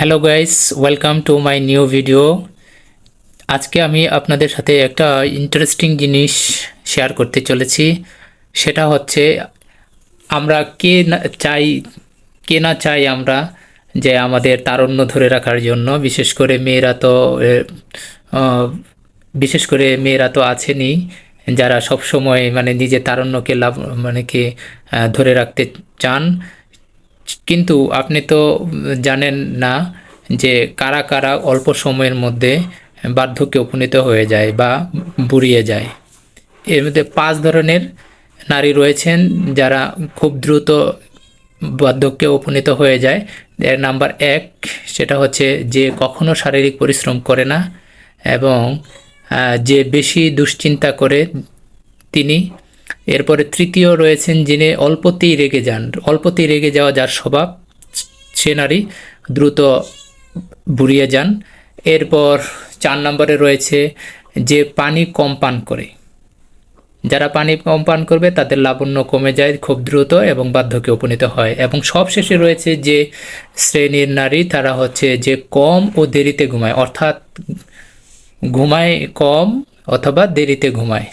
Hello guys, welcome to my new video. আজকে আমি আপনাদের সাথে একটা ইন্টারেস্টিং জিনিস শেয়ার করতে চলেছি। সেটা হচ্ছে আমরা কে না চাই আমরা যে আমাদের তারুণ্য ধরে রাখার জন্য। আহ, বিশেষ করে মেয়েরা তো আছেনই, যারা সব সময় মানে নিজের তারুণ্যকে ধরে রাখতে চান। কিন্তু আপনি তো জানেন না যে কারা কারা অল্প সময়ের মধ্যে বার্ধক্যে উপনীত হয়ে যায় বা বুড়িয়ে যায়। এর মধ্যে 5 ধরনের নারী রয়েছেন যারা খুব দ্রুত বার্ধক্যে উপনীত হয়ে যায়। এর নাম্বার 1 সেটা হচ্ছে যে কখনো শারীরিক পরিশ্রম করে না এবং যে বেশি দুশ্চিন্তা করে তিনি। এরপরে তৃতীয় রয়েছেন যিনি অল্পতেই রেগে যাওয়া যার স্বভাব, সে নারী দ্রুত বুড়িয়ে যান। এরপর 4 নম্বরে রয়েছে যে পানি কম পান করে। যারা পানি কম পান করবে তাদের লাবণ্য কমে যায় খুব দ্রুত এবং বার্ধক্যে উপনীত হয়। এবং সবশেষে রয়েছে যে শ্রেণীর নারী, তারা হচ্ছে যে কম ও দেরিতে ঘুমায়, অর্থাৎ ঘুমায় কম অথবা দেরিতে ঘুমায়।